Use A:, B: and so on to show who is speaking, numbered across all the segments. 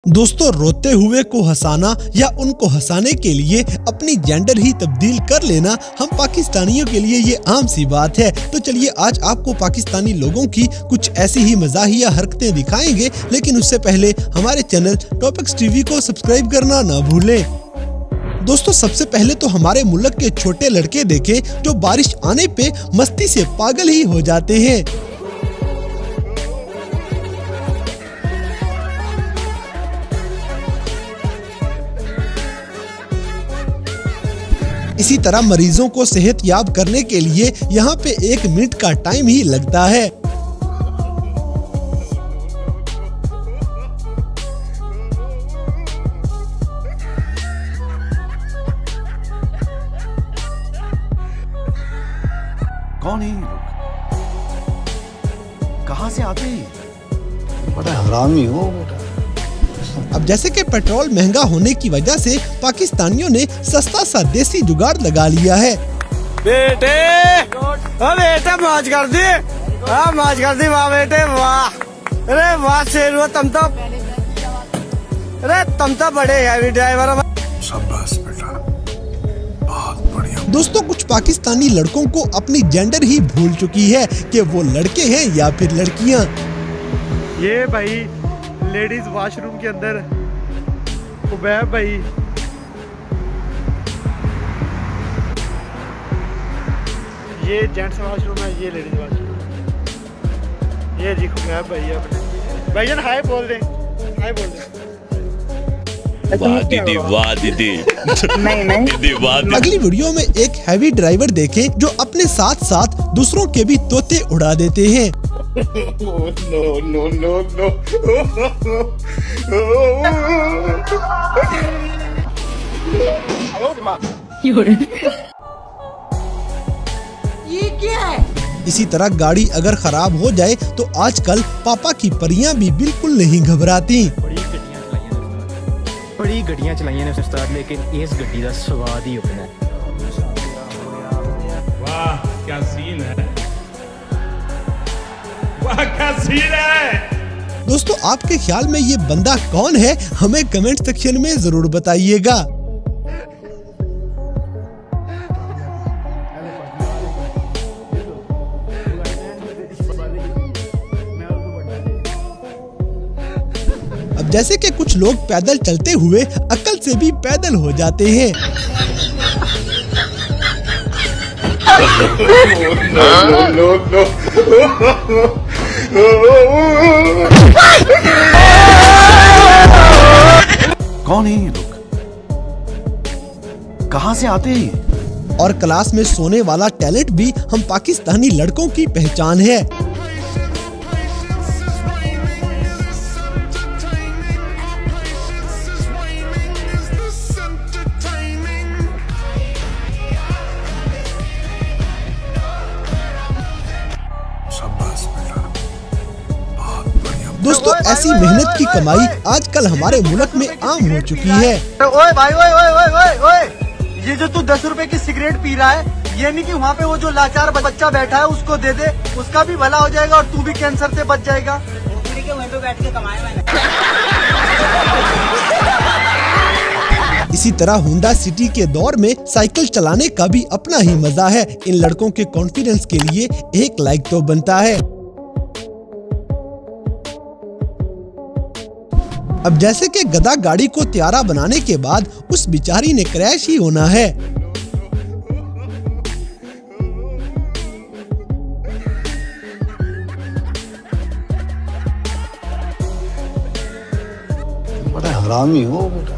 A: दोस्तों, रोते हुए को हंसाना या उनको हंसाने के लिए अपनी जेंडर ही तब्दील कर लेना हम पाकिस्तानियों के लिए ये आम सी बात है। तो चलिए आज आपको पाकिस्तानी लोगों की कुछ ऐसी ही मज़ाहिया हरकतें दिखाएंगे, लेकिन उससे पहले हमारे चैनल टॉपिक्स टीवी को सब्सक्राइब करना ना भूलें। दोस्तों, सबसे पहले तो हमारे मुल्क के छोटे लड़के देखें जो बारिश आने पे मस्ती से पागल ही हो जाते हैं। इसी तरह मरीजों को सेहतयाब करने के लिए यहाँ पे 1 मिनट का टाइम ही लगता है।
B: कौन है ये लोग? कहाँ से आते हैं?
C: बड़ा हरामी हो बेटा।
A: अब जैसे कि पेट्रोल महंगा होने की वजह से पाकिस्तानियों ने सस्ता सा देसी जुगाड़ लगा लिया है।
D: बेटे बेटा मौज कर दी, मौज कर दी, वाह बेटे वाह, अरे वाह शेर तुम तो बड़े हैवी ड्राइवर हो।
B: शाबाश बेटा, बहुत बढ़िया।
A: दोस्तों, कुछ पाकिस्तानी लड़कों को अपनी जेंडर ही भूल चुकी है कि वो लड़के हैं या फिर लड़कियां।
E: ये भाई लेडीज वॉशरूम के अंदर खुबैब भाई, ये जेंट्स वॉशरूम है, ये लेडीज वॉशरूम, ये जी खुबैब भाई अपने भाईजान हाय बोल दें, हाय बोल दें।
F: वाह दीदी, वाह दीदी।
G: नहीं
F: दीदी वाह दीदी।
A: अगली वीडियो में एक हैवी ड्राइवर देखें जो अपने साथ साथ दूसरों के भी तोते उड़ा देते हैं।
G: ये क्या है?
A: इसी तरह गाड़ी अगर खराब हो जाए तो आजकल पापा की परियां भी बिल्कुल नहीं घबराती।
H: बड़ी गड्डियां चलाइयां ने उस्ताद, लेकिन इस गड्डी का स्वाद ही अपना है।
F: वाह क्या सीन है, वाह क्या सीन है।
A: दोस्तों, आपके ख्याल में ये बंदा कौन है? हमें कमेंट सेक्शन में जरूर बताइएगा। अब जैसे कि कुछ लोग पैदल चलते हुए अकल से भी पैदल हो जाते हैं।
B: कौन है ये लोग? कहाँ से आते हैं?
A: और क्लास में सोने वाला टैलेंट भी हम पाकिस्तानी लड़कों की पहचान है। दोस्तों, ऐसी मेहनत की कमाई आजकल हमारे मुल्क में आम हो चुकी है।
D: ओए भाई, ओए, ये जो तू 10 रुपए की सिगरेट पी रहा है, ये नहीं कि वहाँ पे वो जो लाचार बच्चा बैठा है उसको दे दे, उसका भी भला हो जाएगा और तू भी कैंसर से बच जाएगा। वहीं पे बैठ के कमाया मैंने।
A: इसी तरह हुंडा सिटी के दौर में साइकिल चलाने का भी अपना ही मजा है। इन लड़कों के कॉन्फिडेंस के लिए 1 लाइक तो बनता है। अब जैसे कि गधा गाड़ी को त्यारा बनाने के बाद उस बिचारी ने क्रैश ही होना है।
C: बड़ा हरामी हो बेटा।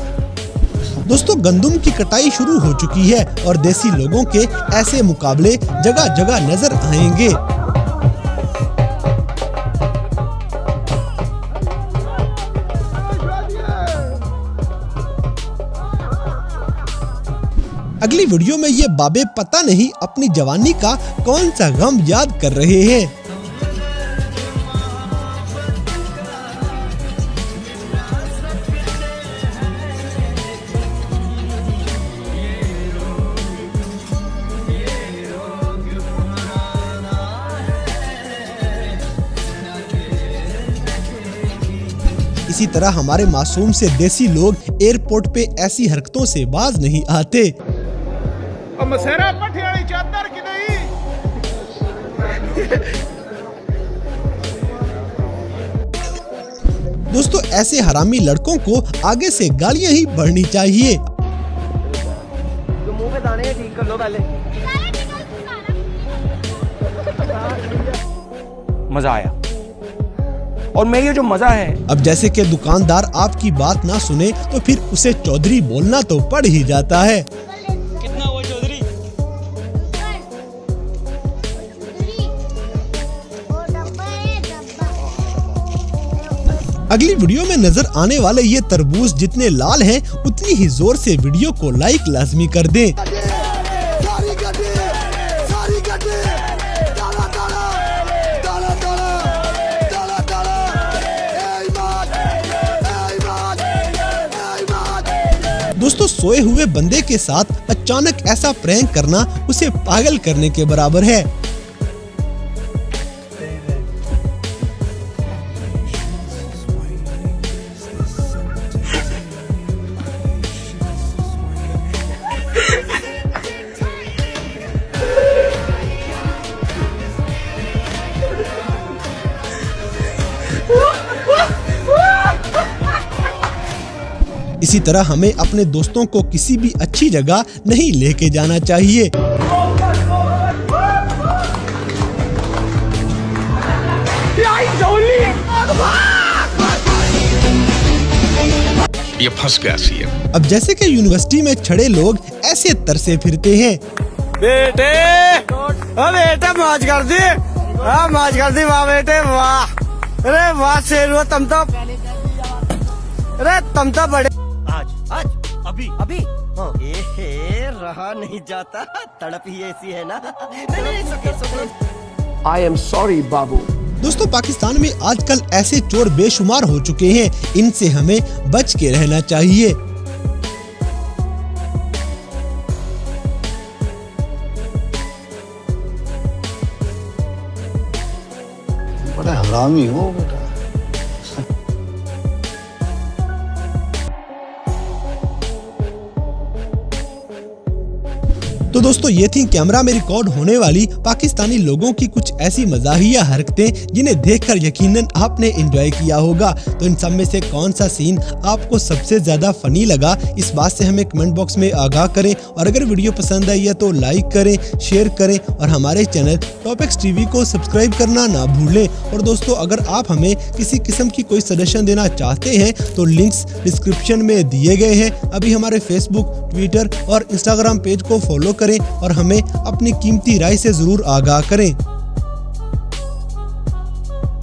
A: दोस्तों, गंदुम की कटाई शुरू हो चुकी है और देसी लोगों के ऐसे मुकाबले जगह जगह नजर आएंगे। अगली वीडियो में ये बाबे पता नहीं अपनी जवानी का कौन सा गम याद कर रहे हैं। इसी तरह हमारे मासूम से देसी लोग एयरपोर्ट पे ऐसी हरकतों से बाज नहीं आते।
E: मसेरा पट्टी वाली चादर की नहीं।
A: दोस्तों ऐसे हरामी लड़कों को आगे से गालियां ही बढ़नी चाहिए।
D: जो मुंह पे दाने हैं ठीक कर लो पहले।
I: मजा आया और मैं ये जो मजा है।
A: अब जैसे कि दुकानदार आपकी बात ना सुने तो फिर उसे चौधरी बोलना तो पड़ ही जाता है।
H: कितना हुआ चौधरी?
A: अगली वीडियो में नजर आने वाले ये तरबूज जितने लाल हैं उतनी ही जोर से वीडियो को लाइक लाजमी कर दें। दोस्तों सोए हुए बंदे के साथ अचानक ऐसा प्रैंक करना उसे पागल करने के बराबर है। इसी तरह हमें अपने दोस्तों को किसी भी अच्छी जगह नहीं लेके जाना चाहिए।
F: ये फंस गया सी।
A: अब जैसे कि यूनिवर्सिटी में छड़े लोग ऐसे तरसे फिरते हैं।
D: बेटे बेटे मौज कर दी, मौज कर दी, वाह बेटे वाह, अरे वाह शेर हुआ तुम तो, अरे तुम तो बड़े। आज अभी अभी रहा नहीं जाता, तड़प ही ऐसी है ना।
I: आई एम सॉरी बाबू।
A: दोस्तों पाकिस्तान में आजकल ऐसे चोर बेशुमार हो चुके हैं, इनसे हमें बच के रहना चाहिए।
C: बड़ा हरामी हो बेटा।
A: तो दोस्तों ये थी कैमरा में रिकॉर्ड होने वाली पाकिस्तानी लोगों की कुछ ऐसी मज़ाहिया हरकतें जिन्हें देखकर यकीनन आपने एंजॉय किया होगा। तो इन सब में से कौन सा सीन आपको सबसे ज़्यादा फ़नी लगा, इस बात से हमें कमेंट बॉक्स में आगाह करें। और अगर वीडियो पसंद आई है तो लाइक करें, शेयर करें और हमारे चैनल टॉपिक्स टीवी को सब्सक्राइब करना ना भूलें। और दोस्तों अगर आप हमें किसी किस्म की कोई सजेशन देना चाहते हैं तो लिंक्स डिस्क्रिप्शन में दिए गए हैं। अभी हमारे फेसबुक, ट्विटर और इंस्टाग्राम पेज को फॉलो करें और हमें अपनी कीमती राय से ज़रूर आगाह करें।